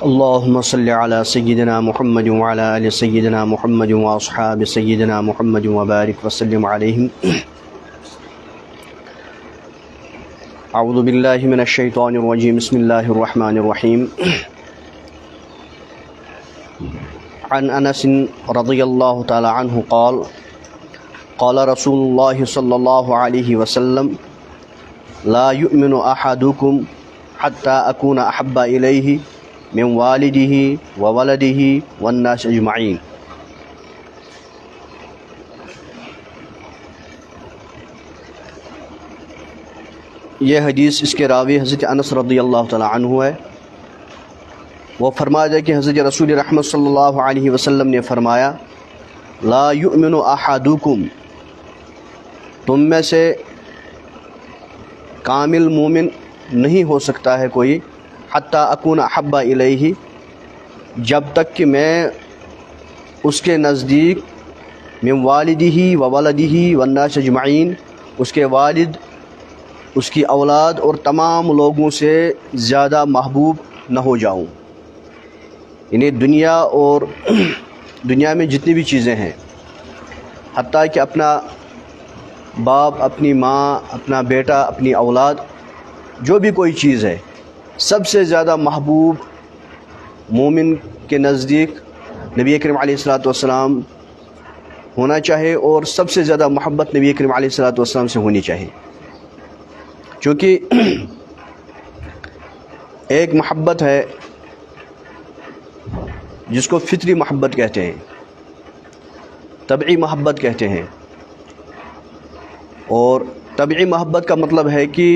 اللهم صل على سيدنا محمد وعلى آل سيدنا محمد وأصحاب سيدنا محمد وبارك وسلم عليهم. أعوذ بالله من الشيطان الرجيم. بسم الله الرحمن الرحيم. عن أنس رضي الله تعالى عنه قال قال رسول الله صلى الله عليه وسلم لا يؤمن أحدكم حتى أكون أحب إليه من والده وولده والناس اجمعین. یہ حدیث اس کے راوی حضرت انس رضی اللہ تعالی عنہ ہے. وہ فرمایا کہ حضرت رسول رحمت صلی اللہ علیہ وسلم نے فرمایا لا یؤمن احدکم، تم میں سے کامل مومن نہیں ہو سکتا ہے کوئی، حتی اکون احب الیہ، جب تک کہ میں اس کے نزدیک من والدہ و ولدہ والناس اجمعین، اس کے والد، اس کی اولاد اور تمام لوگوں سے زیادہ محبوب نہ ہو جاؤں. یعنی دنیا اور دنیا میں جتنی بھی چیزیں ہیں، حتیٰ کہ اپنا باپ، اپنی ماں، اپنا بیٹا، اپنی اولاد، جو بھی کوئی چیز ہے، سب سے زیادہ محبوب مومن کے نزدیک نبی کریم علیہ الصلوۃ والسلام ہونا چاہے، اور سب سے زیادہ محبت نبی کریم علیہ الصلوۃ والسلام سے ہونی چاہیے. چونکہ ایک محبت ہے جس کو فطری محبت کہتے ہیں، طبعی محبت کہتے ہیں. اور طبعی محبت کا مطلب ہے کہ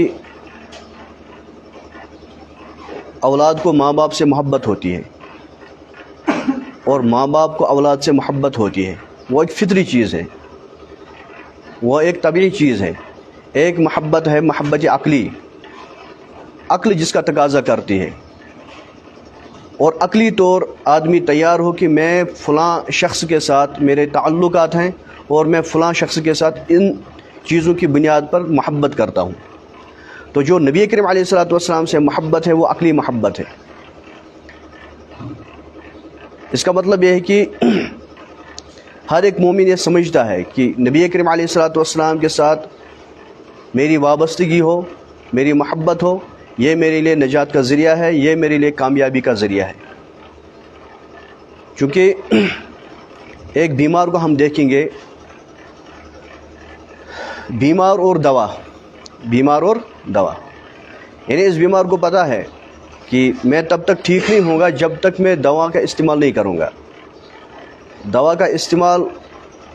اولاد کو ماں باپ سے محبت ہوتی ہے، اور ماں باپ کو اولاد سے محبت ہوتی ہے. وہ ایک فطری چیز ہے، وہ ایک طبعی چیز ہے. ایک محبت ہے محبت عقلی، عقل جس کا تقاضا کرتی ہے، اور عقلی طور آدمی تیار ہو کہ میں فلاں شخص کے ساتھ میرے تعلقات ہیں، اور میں فلاں شخص کے ساتھ ان چیزوں کی بنیاد پر محبت کرتا ہوں. تو جو نبی کریم علیہ الصلوۃ والسلام سے محبت ہے وہ عقلی محبت ہے. اس کا مطلب یہ ہے کہ ہر ایک مومن یہ سمجھتا ہے کہ نبی کریم علیہ الصلوۃ والسلام کے ساتھ میری وابستگی ہو، میری محبت ہو، یہ میرے لیے نجات کا ذریعہ ہے، یہ میرے لیے کامیابی کا ذریعہ ہے. چونکہ ایک بیمار کو ہم دیکھیں گے، بیمار اور دوا، بیمار اور دوا، یعنی اس بیمار کو پتہ ہے کہ میں تب تک ٹھیک نہیں ہوں گا جب تک میں دوا کا استعمال نہیں کروں گا. دوا کا استعمال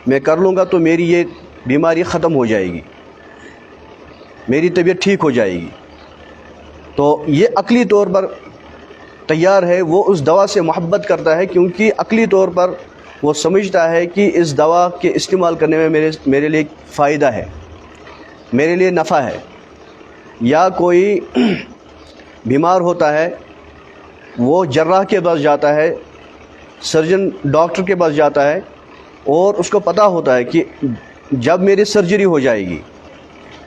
میں کر لوں گا تو میری یہ بیماری ختم ہو جائے گی، میری طبیعت ٹھیک ہو جائے گی. تو یہ عقلی طور پر تیار ہے، وہ اس دوا سے محبت کرتا ہے، کیونکہ عقلی طور پر وہ سمجھتا ہے کہ اس دوا کے استعمال کرنے میں میرے لیے فائدہ ہے، میرے لیے نفع ہے. یا کوئی بیمار ہوتا ہے، وہ جراح کے پاس جاتا ہے، سرجن ڈاکٹر کے پاس جاتا ہے، اور اس کو پتہ ہوتا ہے کہ جب میری سرجری ہو جائے گی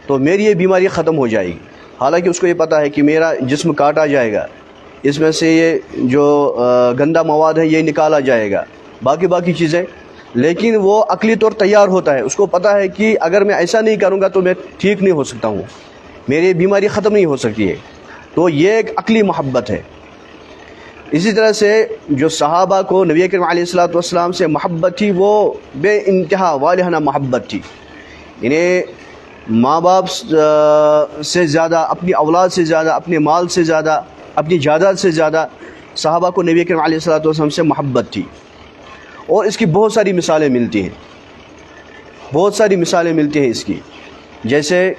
تو میری یہ بیماری ختم ہو جائے گی. حالانکہ اس کو یہ پتہ ہے کہ میرا جسم کاٹا جائے گا، اس میں سے یہ جو گندا مواد ہے یہ نکالا جائے گا، باقی چیزیں. لیکن وہ عقلی طور تیار ہوتا ہے، اس کو پتہ ہے کہ اگر میں ایسا نہیں کروں گا تو میں ٹھیک نہیں ہو سکتا ہوں، میری بیماری ختم نہیں ہو سکتی ہے. تو یہ ایک عقلی محبت ہے. اسی طرح سے جو صحابہ کو نبی کریم علیہ الصلوۃ والسلام سے محبت تھی، وہ بے انتہا والہانہ محبت تھی. یعنی ماں باپ سے زیادہ، اپنی اولاد سے زیادہ، اپنے مال سے زیادہ، اپنی جائیداد سے زیادہ صحابہ کو نبی کریم علیہ الصلوۃ والسلام سے محبت تھی. اور اس کی بہت ساری مثالیں ملتی ہیں، بہت ساری مثالیں ملتی ہیں اس کی. جیسے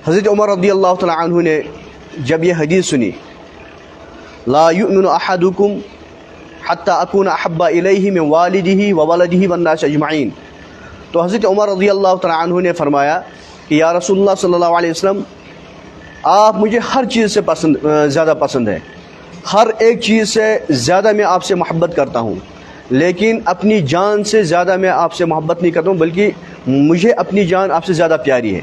حضرت عمر رضی اللہ تعالی عنہ نے جب یہ حدیث سنی لا یؤمن احدکم حتی اکون احب الیہ من والدہ وولدہ والناس اجمعین، تو حضرت عمر رضی اللہ تعالی عنہ نے فرمایا کہ یا رسول اللہ صلی اللہ علیہ وسلم، آپ مجھے ہر چیز سے زیادہ پسند ہے، ہر ایک چیز سے زیادہ میں آپ سے محبت کرتا ہوں، لیکن اپنی جان سے زیادہ میں آپ سے محبت نہیں کرتا ہوں، بلکہ مجھے اپنی جان آپ سے زیادہ پیاری ہے،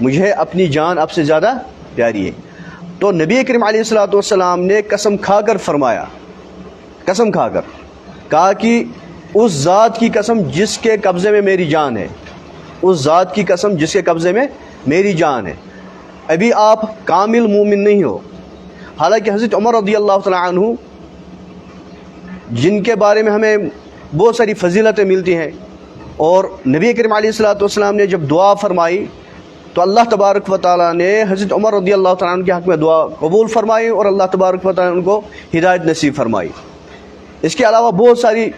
مجھے اپنی جان آپ سے زیادہ پیاری ہے. تو نبی کریم علیہ الصلوۃ والسلام نے قسم کھا کر فرمایا، قسم کھا کر کہا کہ اس ذات کی قسم جس کے قبضے میں میری جان ہے، اس ذات کی قسم جس کے قبضے میں میری جان ہے، ابھی آپ کامل مومن نہیں ہو۔ حالانکہ حضرت عمر رضی اللہ تعالیٰ عنہ، جن کے بارے میں ہمیں بہت ساری فضیلتیں ملتی ہیں، اور نبی کریم علیہ الصلوۃ والسلام نے جب دعا فرمائی تو اللہ تبارک و تعالیٰ نے حضرت عمر رضی اللہ تعالیٰ عنہ کے حق میں دعا قبول فرمائی، اور اللہ تبارک و تعالیٰ نے ان کو ہدایت نصیب فرمائی۔ اس کے علاوہ بہت ساری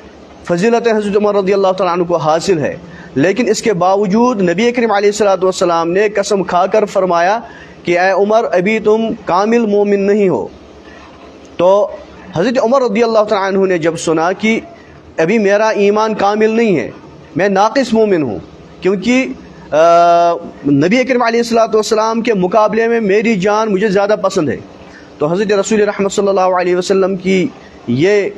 فضیلتیں حضرت عمر رضی اللہ تعالیٰ عنہ کو حاصل ہے، لیکن اس کے باوجود نبی کریم علیہ الصلوۃ والسلام نے قسم کھا کر فرمایا کہ اے عمر، ابھی تم کامل مومن نہیں ہو۔ تو حضرت عمر رضی اللہ تعالیٰ عنہ نے جب سنا کہ ابھی میرا ایمان کامل نہیں ہے، میں ناقص مومن ہوں، کیونکہ نبی کریم علیہ الصلوۃ والسلام کے مقابلے میں میری جان مجھے زیادہ پسند ہے، تو حضرت رسول رحمت صلی اللہ علیہ وسلم کی یہ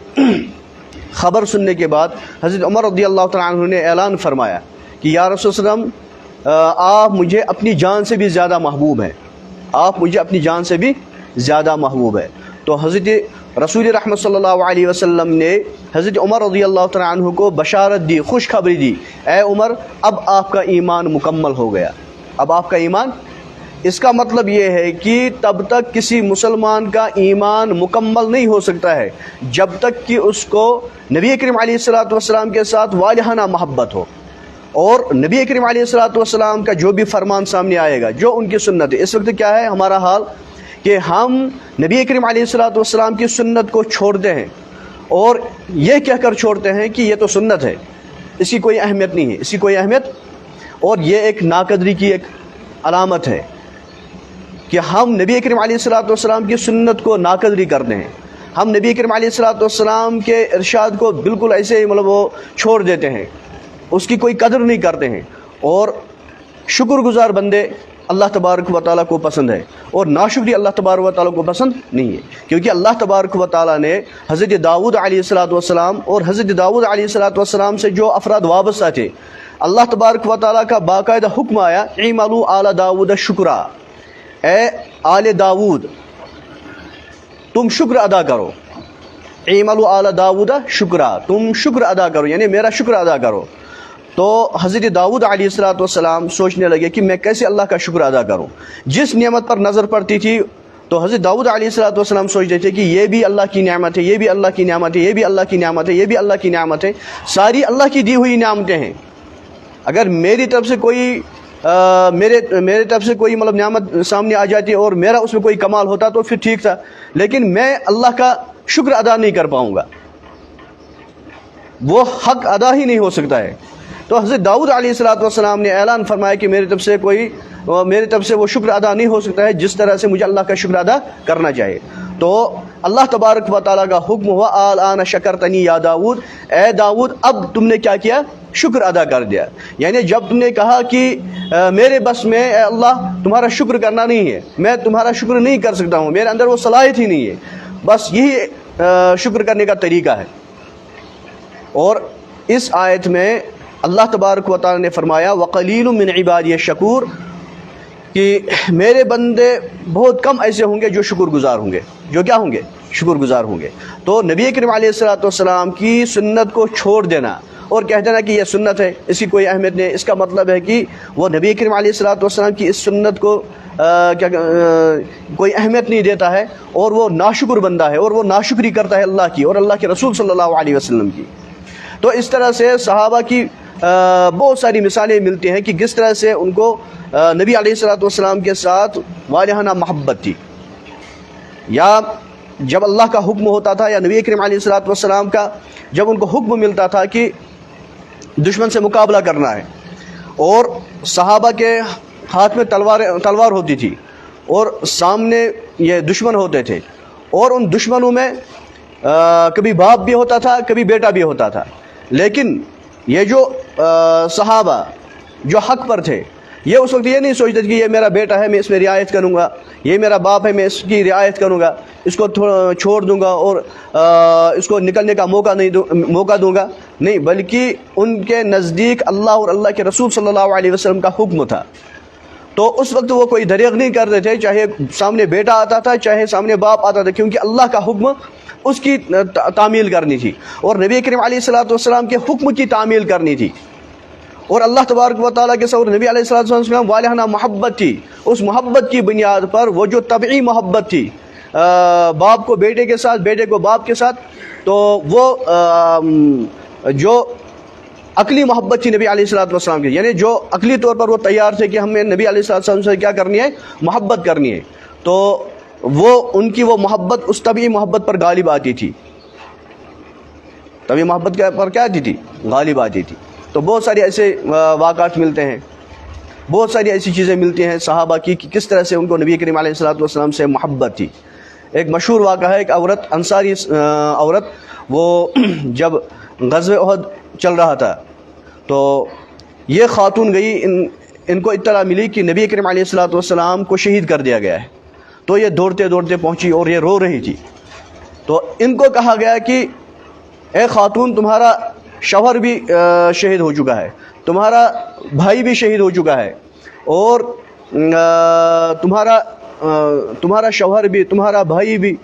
خبر سننے کے بعد حضرت عمر رضی اللہ تعالیٰ عنہ نے اعلان فرمایا کہ یا رسول اللہ علیہ وسلم، آپ مجھے اپنی جان سے بھی زیادہ محبوب ہیں، آپ مجھے اپنی جان سے بھی زیادہ محبوب ہے۔ تو حضرت رسول رحمت صلی اللہ علیہ وسلم نے حضرت عمر رضی اللہ تعالیٰ عنہ کو بشارت دی، خوشخبری دی، اے عمر، اب آپ کا ایمان مکمل ہو گیا، اب آپ کا ایمان۔ اس کا مطلب یہ ہے کہ تب تک کسی مسلمان کا ایمان مکمل نہیں ہو سکتا ہے جب تک کہ اس کو نبی کریم علیہ الصلوۃ والسلام کے ساتھ والہانہ محبت ہو، اور نبی کریم علیہ الصلوۃ والسلام کا جو بھی فرمان سامنے آئے گا، جو ان کی سنت ہے۔ اس وقت کیا ہے ہمارا حال کہ ہم نبی کریم علیہ الصلوۃ والسلام کی سنت کو چھوڑتے ہیں، اور یہ کہہ کر چھوڑتے ہیں کہ یہ تو سنت ہے، اس کی کوئی اہمیت نہیں ہے، اس کی کوئی اہمیت، اور یہ ایک ناقدری کی ایک علامت ہے کہ ہم نبی کریم علیہ الصلوۃ والسلام کی سنت کو ناقدری کرتے ہیں، ہم نبی کریم علیہ الصلوۃ والسلام کے ارشاد کو بالکل ایسے ہی وہ چھوڑ دیتے ہیں، اس کی کوئی قدر نہیں کرتے ہیں۔ اور شکر گزار بندے اللہ تبارک و تعالیٰ کو پسند ہے، اور ناشکری اللہ تبارک و تعالیٰ کو پسند نہیں ہے، کیونکہ اللہ تبارک و تعالیٰ نے حضرت داؤد علیہ الصلوۃ والسلام اور حضرت داؤد علیہ الصلوۃ والسلام سے جو افراد وابستہ تھے، اللہ تبارک و تعالیٰ کا باقاعدہ حکم آیا، اعملوا آل داؤد شکرا، اے آل داؤد تم شکر ادا کرو، اعملوا آل داؤد شکرا، تم شکر ادا کرو، یعنی میرا شکر ادا کرو۔ تو حضرت داؤد علیہ الصلوۃ والسلام سوچنے لگے کہ میں کیسے اللہ کا شکر ادا کروں۔ جس نعمت پر نظر پڑتی تھی تو حضرت داؤد علیہ الصلوۃ والسلام سوچتے تھے کہ یہ بھی اللہ کی نعمت ہے، یہ بھی اللہ کی نعمت ہے، یہ بھی اللہ کی نعمت ہے، یہ بھی اللہ کی نعمت ہے، ساری اللہ کی دی ہوئی نعمتیں ہیں۔ اگر میری طرف سے کوئی میرے طرف سے کوئی نعمت سامنے آ جاتی اور میرا اس میں کوئی کمال ہوتا تو پھر ٹھیک تھا، لیکن میں اللہ کا شکر ادا نہیں کر پاؤں گا، وہ حق ادا ہی نہیں ہو سکتا ہے۔ تو حضرت داؤد علیہ الصلوۃ والسلام نے اعلان فرمایا کہ میری طرف سے وہ شکر ادا نہیں ہو سکتا ہے جس طرح سے مجھے اللہ کا شکر ادا کرنا چاہیے۔ تو اللہ تبارک و تعالیٰ کا حکم ہوا، الآن شکرتنی یا داؤد، اے داؤد اب تم نے کیا کیا، شکر ادا کر دیا۔ یعنی جب تم نے کہا کہ میرے بس میں اے اللہ تمہارا شکر کرنا نہیں ہے، میں تمہارا شکر نہیں کر سکتا ہوں، میرے اندر وہ صلاحیت ہی نہیں ہے، بس یہی شکر کرنے کا طریقہ ہے۔ اور اس آیت میں اللہ تبارک و تعالیٰ نے فرمایا وَقَلِيلٌ مِّنْ عِبَادِيَ الشَّكُورُ، کہ میرے بندے بہت کم ایسے ہوں گے جو شکر گزار ہوں گے، جو کیا ہوں گے، شکر گزار ہوں گے۔ تو نبی کریم علیہ الصلوۃ والسلام کی سنت کو چھوڑ دینا اور کہہ دینا کہ یہ سنت ہے، اس کی کوئی اہمیت نہیں، اس کا مطلب ہے کہ وہ نبی کریم علیہ الصلوۃ والسلام کی اس سنت کو کوئی اہمیت نہیں دیتا ہے، اور وہ ناشکر بندہ ہے، اور وہ ناشکری کرتا ہے اللہ کی اور اللہ کے رسول صلی اللہ علیہ وسلم کی۔ تو اس طرح سے صحابہ کی بہت ساری مثالیں ملتی ہیں کہ کس طرح سے ان کو نبی علیہ الصلوۃ والسلام کے ساتھ والہانہ محبت تھی، یا جب اللہ کا حکم ہوتا تھا، یا نبی کریم علیہ الصلوۃ والسلام کا جب ان کو حکم ملتا تھا کہ دشمن سے مقابلہ کرنا ہے، اور صحابہ کے ہاتھ میں تلوار ہوتی تھی، اور سامنے یہ دشمن ہوتے تھے، اور ان دشمنوں میں کبھی باپ بھی ہوتا تھا، کبھی بیٹا بھی ہوتا تھا، لیکن یہ جو صحابہ جو حق پر تھے، یہ اس وقت یہ نہیں سوچتے کہ یہ میرا بیٹا ہے میں اس میں رعایت کروں گا، یہ میرا باپ ہے میں اس کی رعایت کروں گا، اس کو چھوڑ دوں گا اور اس کو نکلنے کا موقع دوں گا، نہیں، بلکہ ان کے نزدیک اللہ اور اللہ کے رسول صلی اللہ علیہ وسلم کا حکم تھا۔ تو اس وقت وہ کوئی دریغ نہیں کرتے تھے، چاہے سامنے بیٹا آتا تھا چاہے سامنے باپ آتا تھا، کیونکہ اللہ کا حکم اس کی تعمیل کرنی تھی اور نبی کریم علیہ الصلوۃ والسلام کے حکم کی تعمیل کرنی تھی، اور اللہ تبارک و تعالیٰ کے ساتھ نبی علیہ الصلوۃ والسلام والہانہ محبت تھی، اس محبت کی بنیاد پر وہ جو طبعی محبت تھی باپ کو بیٹے کے ساتھ، بیٹے کو باپ کے ساتھ، تو وہ جو عقلی محبت تھی نبی علیہ الصلوۃ والسلام کی، یعنی جو عقلی طور پر وہ تیار تھے کہ ہمیں نبی علیہ الصلوۃ والسلام سے کیا کرنی ہے، محبت کرنی ہے، تو وہ ان کی وہ محبت اس طبعی محبت پر غالب آتی تھی، طبعی محبت پر کیا آتی تھی، غالب آتی تھی۔ تو بہت ساری ایسے واقعات ملتے ہیں، بہت ساری ایسی چیزیں ملتی ہیں صحابہ کی کہ کس طرح سے ان کو نبی کریم علیہ الصلوۃ والسلام سے محبت تھی۔ ایک مشہور واقعہ ہے، ایک عورت، انصاری عورت، وہ جب غزوہ احد چل رہا تھا تو یہ خاتون گئی، ان کو اطلاع ملی کہ نبی کریم علیہ الصلوۃ والسلام کو شہید کر دیا گیا ہے، تو یہ دوڑتے دوڑتے پہنچی اور یہ رو رہی تھی۔ تو ان کو کہا گیا کہ اے خاتون، تمہارا شوہر بھی شہید ہو چکا ہے، تمہارا بھائی بھی شہید ہو چکا ہے، اور تمہارا شوہر بھی، تمہارا بھائی بھی،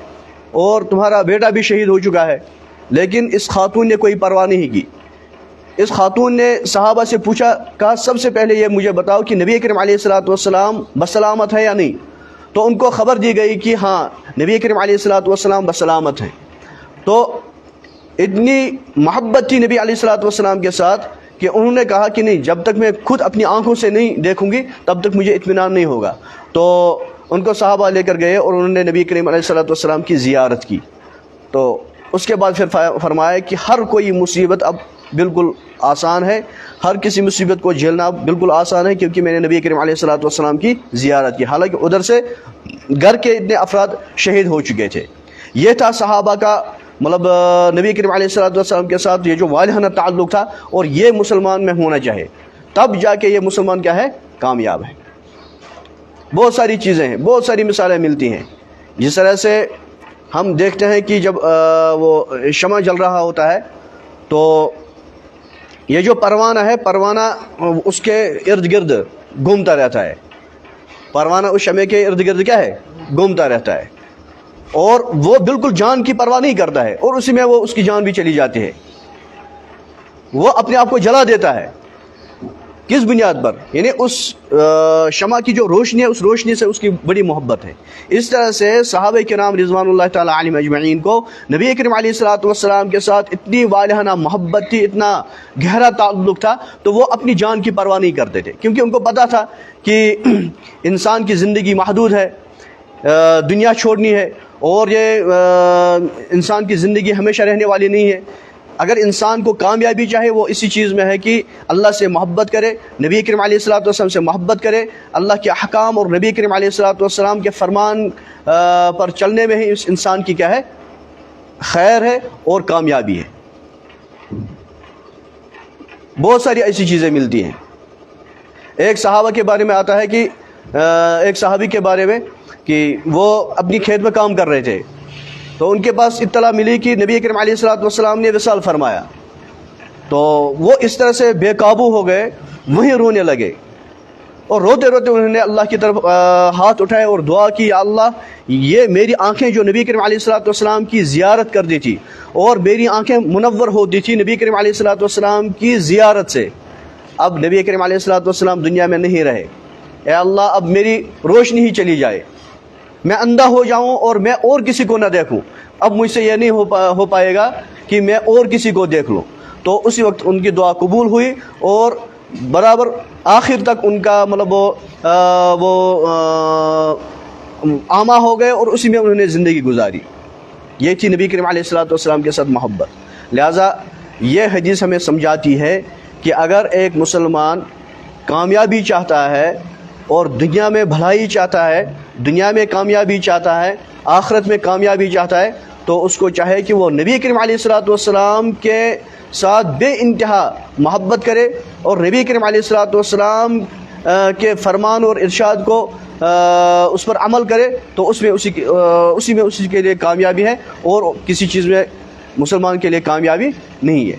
اور تمہارا بیٹا بھی شہید ہو چکا ہے، لیکن اس خاتون نے کوئی پرواہ نہیں کی۔ اس خاتون نے صحابہ سے پوچھا، کہا سب سے پہلے یہ مجھے بتاؤ کہ نبی کریم علیہ الصلوۃ والسلام بسلامت ہے یا نہیں؟ تو ان کو خبر دی گئی کہ ہاں نبی کریم علیہ الصلوۃ والسلام بسلامت ہیں۔ تو اتنی محبت تھی نبی علیہ الصلوۃ والسلام کے ساتھ کہ انہوں نے کہا کہ نہیں، جب تک میں خود اپنی آنکھوں سے نہیں دیکھوں گی تب تک مجھے اطمینان نہیں ہوگا۔ تو ان کو صحابہ لے کر گئے اور انہوں نے نبی کریم علیہ الصلوۃ والسلام کی زیارت کی۔ تو اس کے بعد پھر فرمایا کہ ہر کوئی مصیبت اب بالکل آسان ہے، ہر کسی مصیبت کو جھیلنا بالکل آسان ہے، کیونکہ میں نے نبی کریم علیہ الصلوۃ والسلام کی زیارت کی، حالانکہ ادھر سے گھر کے اتنے افراد شہید ہو چکے تھے۔ یہ تھا صحابہ کا مطلب نبی کریم علیہ الصلوۃ والسلام کے ساتھ یہ جو والہانہ تعلق تھا، اور یہ مسلمان میں ہونا چاہے، تب جا کے یہ مسلمان کیا ہے، کامیاب ہے۔ بہت ساری چیزیں ہیں، بہت ساری مثالیں ملتی ہیں، جس طرح سے ہم دیکھتے ہیں کہ جب وہ شمع جل رہا ہوتا ہے تو یہ جو پروانہ ہے، پروانہ اس کے ارد گرد گھومتا رہتا ہے، پروانہ اس شمع کے ارد گرد کیا ہے، گھومتا رہتا ہے، اور وہ بالکل جان کی پرواہ نہیں کرتا ہے، اور اسی میں وہ اس کی جان بھی چلی جاتی ہے، وہ اپنے آپ کو جلا دیتا ہے۔ کس بنیاد پر؟ یعنی اس شمع کی جو روشنی ہے، اس روشنی سے اس کی بڑی محبت ہے۔ اس طرح سے صحابہ کرام رضوان اللہ تعالیٰ علیہم اجمعین کو نبی کریم علیہ الصلوۃ والسلام کے ساتھ اتنی والہانہ محبت تھی، اتنا گہرا تعلق تھا، تو وہ اپنی جان کی پرواہ نہیں کرتے تھے، کیونکہ ان کو پتہ تھا کہ انسان کی زندگی محدود ہے، دنیا چھوڑنی ہے، اور یہ انسان کی زندگی ہمیشہ رہنے والی نہیں ہے۔ اگر انسان کو کامیابی چاہے، وہ اسی چیز میں ہے کہ اللہ سے محبت کرے، نبی کریم علیہ الصلوۃ والسلام سے محبت کرے، اللہ کے احکام اور نبی کریم علیہ الصلوۃ والسلام کے فرمان پر چلنے میں ہی اس انسان کی کیا ہے، خیر ہے اور کامیابی ہے۔ بہت ساری ایسی چیزیں ملتی ہیں۔ ایک صحابہ کے بارے میں آتا ہے کہ ایک صحابی کے بارے میں کہ وہ اپنی کھیت میں کام کر رہے تھے، تو ان کے پاس اطلاع ملی کہ نبی کریم علیہ الصلوۃ والسلام نے وصال فرمایا، تو وہ اس طرح سے بے قابو ہو گئے، وہیں رونے لگے، اور روتے روتے انہوں نے اللہ کی طرف ہاتھ اٹھائے اور دعا کی، یا اللہ، یہ میری آنکھیں جو نبی کریم علیہ الصلوۃ والسلام کی زیارت کرتی تھی، اور میری آنکھیں منور ہوتی تھی نبی کریم علیہ الصلوۃ والسلام کی زیارت سے، اب نبی کریم علیہ الصلوۃ والسلام دنیا میں نہیں رہے، اے اللہ اب میری روشنی ہی چلی جائے، میں اندھا ہو جاؤں اور میں اور کسی کو نہ دیکھوں، اب مجھ سے یہ نہیں ہو پائے گا کہ میں اور کسی کو دیکھ لوں۔ تو اسی وقت ان کی دعا قبول ہوئی، اور برابر آخر تک ان کا مطلب وہ عامہ ہو گئے، اور اسی میں انہوں نے زندگی گزاری۔ یہ تھی نبی کریم علیہ الصلوۃ والسلام کے ساتھ محبت۔ لہٰذا یہ حدیث ہمیں سمجھاتی ہے کہ اگر ایک مسلمان کامیابی چاہتا ہے اور دنیا میں بھلائی چاہتا ہے، دنیا میں کامیابی چاہتا ہے، آخرت میں کامیابی چاہتا ہے، تو اس کو چاہے کہ وہ نبی کریم علیہ الصلوۃ والسلام کے ساتھ بے انتہا محبت کرے، اور نبی کریم علیہ الصلوۃ والسلام کے فرمان اور ارشاد کو اس پر عمل کرے، تو اسی میں اسی کے لیے کامیابی ہے، اور کسی چیز میں مسلمان کے لیے کامیابی نہیں ہے۔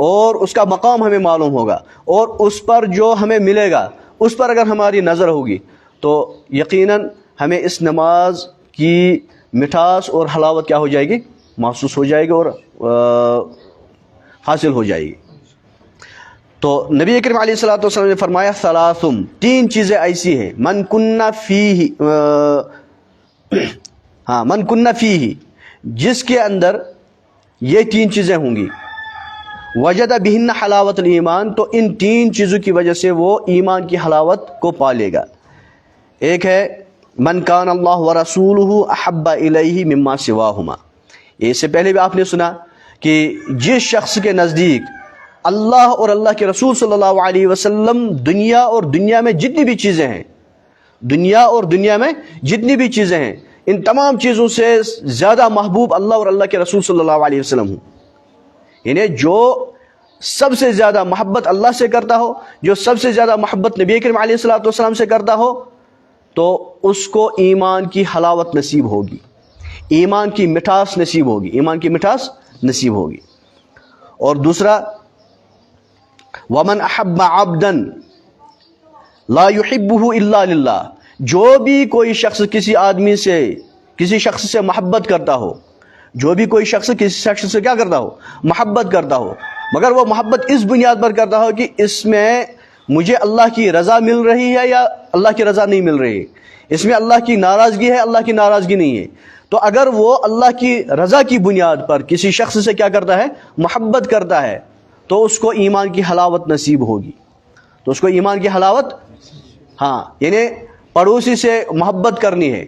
اور اس کا مقام ہمیں معلوم ہوگا، اور اس پر جو ہمیں ملے گا اس پر اگر ہماری نظر ہوگی تو یقیناً ہمیں اس نماز کی مٹھاس اور حلاوت کیا ہو جائے گی، محسوس ہو جائے گی اور حاصل ہو جائے گی۔ تو نبی کریم علیہ الصلوۃ والسلام نے فرمایا ثلاثم، تین چیزیں ایسی ہیں من کنہ فیہ من کنہ فیہ، جس کے اندر یہ تین چیزیں ہوں گی، وجد بہن حلاوت الایمان، تو ان تین چیزوں کی وجہ سے وہ ایمان کی حلاوت کو پا لے گا۔ ایک ہے من کان اللہ ورسولہ احب الیہ مما سواہما، اس سے پہلے بھی آپ نے سنا کہ جس شخص کے نزدیک اللہ اور اللہ کے رسول صلی اللہ علیہ وسلم دنیا اور دنیا میں جتنی بھی چیزیں ہیں، دنیا اور دنیا میں جتنی بھی چیزیں ہیں، ان تمام چیزوں سے زیادہ محبوب اللہ اور اللہ کے رسول صلی اللہ علیہ وسلم ہوں، یعنی جو سب سے زیادہ محبت اللہ سے کرتا ہو، جو سب سے زیادہ محبت نبی کریم علیہ الصلوۃ والسلام سے کرتا ہو، تو اس کو ایمان کی حلاوت نصیب ہوگی، ایمان کی مٹھاس نصیب ہوگی، ایمان کی مٹھاس نصیب ہوگی۔ اور دوسرا ومن احب عبدا لا يحبه الا للہ، جو بھی کوئی شخص کسی آدمی سے، کسی شخص سے محبت کرتا ہو، جو بھی کوئی شخص کسی شخص سے کیا کرتا ہو، محبت کرتا ہو، مگر وہ محبت اس بنیاد پر کرتا ہو کہ اس میں مجھے اللہ کی رضا مل رہی ہے یا اللہ کی رضا نہیں مل رہی ہے، اس میں اللہ کی ناراضگی ہے، اللہ کی ناراضگی نہیں ہے، تو اگر وہ اللہ کی رضا کی بنیاد پر کسی شخص سے کیا کرتا ہے، محبت کرتا ہے، تو اس کو ایمان کی حلاوت نصیب ہوگی، تو اس کو ایمان کی حلاوت، یعنی پڑوسی سے محبت کرنی ہے،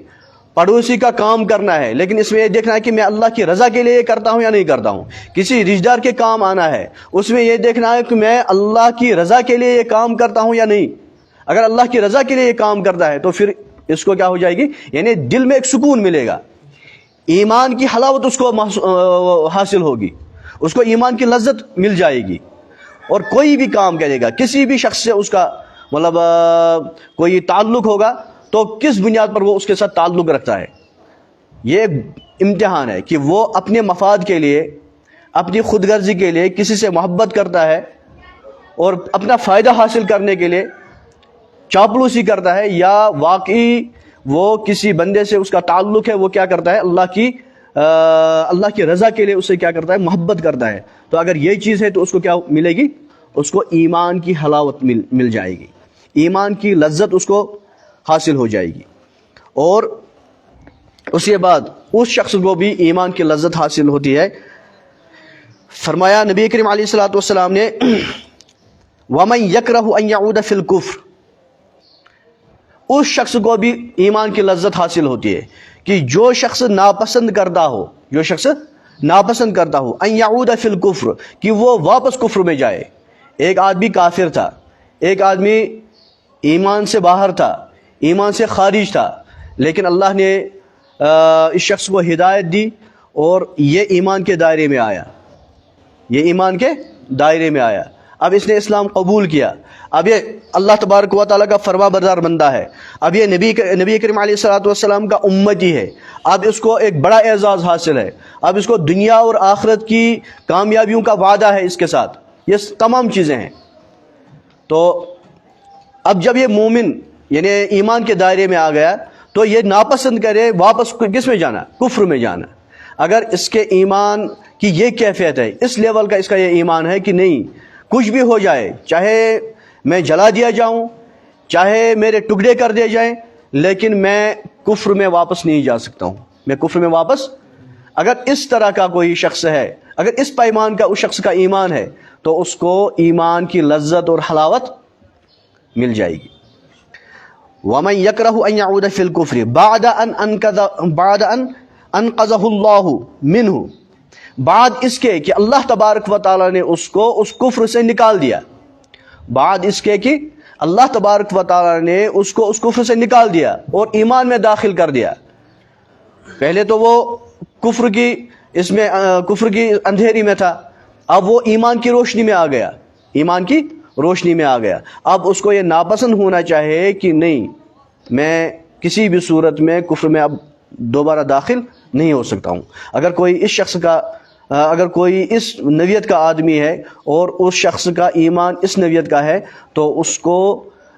پڑوسی کا کام کرنا ہے، لیکن اس میں یہ دیکھنا ہے کہ میں اللہ کی رضا کے لیے یہ کرتا ہوں یا نہیں کرتا ہوں۔ کسی رشتہ دار کے کام آنا ہے، اس میں یہ دیکھنا ہے کہ میں اللہ کی رضا کے لیے یہ کام کرتا ہوں یا نہیں۔ اگر اللہ کی رضا کے لیے یہ کام کرتا ہے تو پھر اس کو کیا ہو جائے گی، یعنی دل میں ایک سکون ملے گا، ایمان کی حلاوت اس کو حاصل ہوگی، اس کو ایمان کی لذت مل جائے گی، اور کوئی بھی کام کرے گا، کسی بھی شخص سے اس کا مطلب کوئی تعلق ہوگا تو کس بنیاد پر وہ اس کے ساتھ تعلق رکھتا ہے۔ یہ ایک امتحان ہے کہ وہ اپنے مفاد کے لیے، اپنی خود غرضی کے لیے کسی سے محبت کرتا ہے اور اپنا فائدہ حاصل کرنے کے لیے چاپلوسی کرتا ہے، یا واقعی وہ کسی بندے سے اس کا تعلق ہے، وہ کیا کرتا ہے، اللہ کی رضا کے لیے اسے کیا کرتا ہے، محبت کرتا ہے۔ تو اگر یہ چیز ہے تو اس کو کیا ملے گی، اس کو ایمان کی حلاوت مل جائے گی، ایمان کی لذت اس کو حاصل ہو جائے گی، اور اس کے بعد اس شخص کو بھی ایمان کی لذت حاصل ہوتی ہے۔ فرمایا نبی کریم علیہ الصلوۃ والسلام نے وَمَن يَكْرَهُ أَن يَعُودَ فِي الْكُفْرِ، اس شخص کو بھی ایمان کی لذت حاصل ہوتی ہے کہ جو شخص ناپسند کرتا ہو، جو شخص ناپسند کرتا ہو ان یعود فی الکفر، کہ وہ واپس کفر میں جائے۔ ایک آدمی کافر تھا، ایک آدمی ایمان سے باہر تھا، ایمان سے خارج تھا، لیکن اللہ نے اس شخص کو ہدایت دی اور یہ ایمان کے دائرے میں آیا، یہ ایمان کے دائرے میں آیا، اب اس نے اسلام قبول کیا، اب یہ اللہ تبارک و تعالیٰ کا فرما بردار بندہ ہے، اب یہ نبی کریم علیہ الصلوۃ والسلام کا امتی ہے، اب اس کو ایک بڑا اعزاز حاصل ہے، اب اس کو دنیا اور آخرت کی کامیابیوں کا وعدہ ہے اس کے ساتھ، یہ تمام چیزیں ہیں۔ تو اب جب یہ مومن یعنی ایمان کے دائرے میں آ گیا تو یہ ناپسند کرے واپس کس میں جانا، کفر میں جانا۔ اگر اس کے ایمان کی یہ کیفیت ہے، اس لیول کا اس کا یہ ایمان ہے کہ نہیں، کچھ بھی ہو جائے، چاہے میں جلا دیا جاؤں، چاہے میرے ٹکڑے کر دیے جائیں، لیکن میں کفر میں واپس نہیں جا سکتا ہوں، میں کفر میں واپس، اگر اس طرح کا کوئی شخص ہے، اگر اس پیمان کا اس شخص کا ایمان ہے تو اس کو ایمان کی لذت اور حلاوت مل جائے گی۔ وَمَن يَكْرَهُ أَن يَعُودَ فِي الْكُفْرِ بعد أن أنقذه اللہ منہ، بعد اس کے کہ اللہ تبارک و تعالیٰ نے اس کو اس کفر سے نکال دیا، بعد اس کے کہ اللہ تبارک و تعالیٰ نے اس کو اس کفر سے نکال دیا اور ایمان میں داخل کر دیا۔ پہلے تو وہ کفر کی اندھیری میں تھا، اب وہ ایمان کی روشنی میں آ گیا، ایمان کی روشنی میں آ گیا۔ اب اس کو یہ ناپسند ہونا چاہے کہ نہیں، میں کسی بھی صورت میں کفر میں اب دوبارہ داخل نہیں ہو سکتا ہوں۔ اگر کوئی اس شخص کا اگر کوئی اس نوعیت کا آدمی ہے اور اس شخص کا ایمان اس نوعیت کا ہے تو اس کو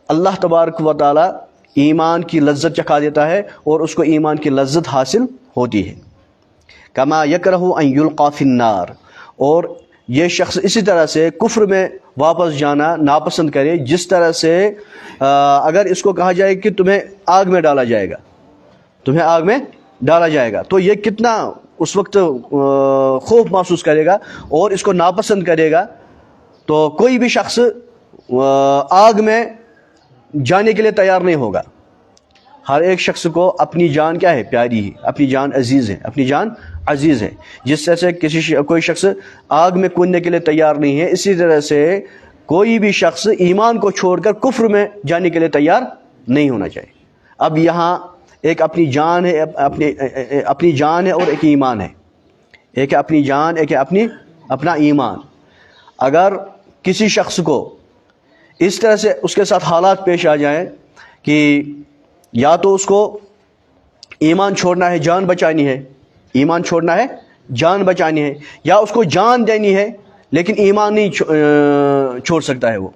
اللہ تبارک و تعالی ایمان کی لذت چکھا دیتا ہے اور اس کو ایمان کی لذت حاصل ہوتی ہے. کما یکرہ ان یلقی فی النار، اور یہ شخص اسی طرح سے کفر میں واپس جانا ناپسند کرے جس طرح سے اگر اس کو کہا جائے کہ تمہیں آگ میں ڈالا جائے گا، تمہیں آگ میں ڈالا جائے گا، تو یہ کتنا اس وقت خوف محسوس کرے گا اور اس کو ناپسند کرے گا. تو کوئی بھی شخص آگ میں جانے کے لیے تیار نہیں ہوگا. ہر ایک شخص کو اپنی جان کیا ہے؟ پیاری ہے، اپنی جان عزیز ہے، اپنی جان عزیز ہے. جس طرح سے کوئی شخص آگ میں کودنے کے لیے تیار نہیں ہے، اسی طرح سے کوئی بھی شخص ایمان کو چھوڑ کر کفر میں جانے کے لیے تیار نہیں ہونا چاہیے. اب یہاں ایک اپنی جان ہے، اپنی جان ہے اور ایک ایمان ہے. ایک ہے اپنی جان، ایک ہے اپنا ایمان. اگر کسی شخص کو اس طرح سے اس کے ساتھ حالات پیش آ جائیں کہ یا تو اس کو ایمان چھوڑنا ہے، جان بچانی ہے، ایمان چھوڑنا ہے، جان بچانی ہے، یا اس کو جان دینی ہے لیکن ایمان نہیں چھوڑ سکتا ہے، وہ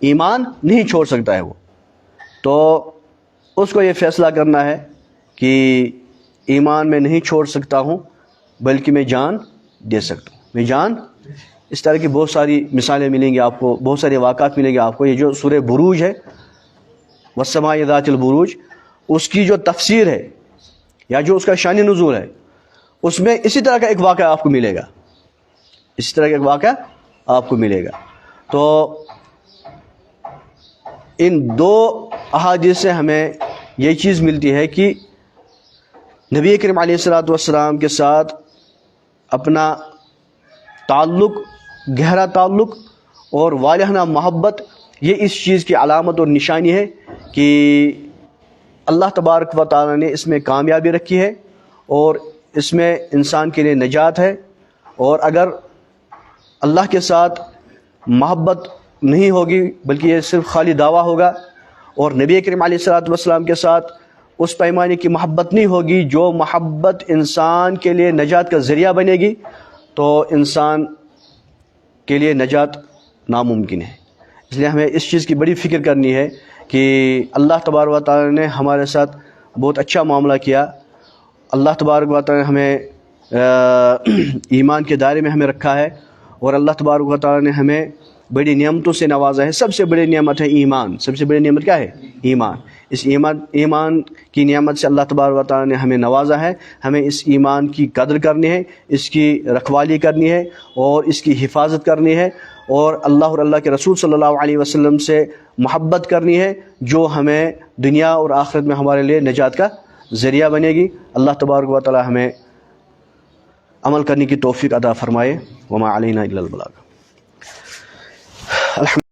ایمان نہیں چھوڑ سکتا ہے وہ، تو اس کو یہ فیصلہ کرنا ہے کہ ایمان میں نہیں چھوڑ سکتا ہوں بلکہ میں جان دے سکتا ہوں، میں جان. اس طرح کی بہت ساری مثالیں ملیں گی آپ کو، بہت سارے واقعات ملیں گے آپ کو. یہ جو سورہ بروج ہے، والسماء ذات البروج، اس کی جو تفسیر ہے یا جو اس کا شان نزول ہے، اس میں اسی طرح کا ایک واقعہ آپ کو ملے گا، اسی طرح کا ایک واقعہ آپ کو ملے گا. تو ان دو احادیث سے ہمیں یہ چیز ملتی ہے کہ نبی کریم علیہ الصلوۃ والسلام کے ساتھ اپنا تعلق، گہرا تعلق اور والہانہ محبت، یہ اس چیز کی علامت اور نشانی ہے کہ اللہ تبارک و تعالی نے اس میں کامیابی رکھی ہے اور اس میں انسان کے لیے نجات ہے. اور اگر اللہ کے ساتھ محبت نہیں ہوگی بلکہ یہ صرف خالی دعویٰ ہوگا، اور نبی کریم علیہ الصلوۃ والسلام کے ساتھ اس پیمانے کی محبت نہیں ہوگی جو محبت انسان کے لیے نجات کا ذریعہ بنے گی، تو انسان کے لیے نجات ناممکن ہے. اس لیے ہمیں اس چیز کی بڑی فکر کرنی ہے کہ اللہ تبارک و تعالی نے ہمارے ساتھ بہت اچھا معاملہ کیا. اللہ تبارک و تعالی نے ہمیں ایمان کے دائرے میں ہمیں رکھا ہے، اور اللہ تبارک و تعالی نے ہمیں بڑی نعمتوں سے نوازا ہے. سب سے بڑی نعمت ہے ایمان. سب سے بڑی نعمت کیا ہے؟ ایمان. اس ایمان کی نعمت سے اللہ تبارک و تعالی نے ہمیں نوازا ہے. ہمیں اس ایمان کی قدر کرنی ہے، اس کی رکھوالی کرنی ہے اور اس کی حفاظت کرنی ہے، اور اللہ اور اللہ کے رسول صلی اللہ علیہ وسلم سے محبت کرنی ہے جو ہمیں دنیا اور آخرت میں ہمارے لیے نجات کا ذریعہ بنے گی. اللہ تبارک و تعالی ہمیں عمل کرنے کی توفیق عطا فرمائے. وما علینا الا البلاغ.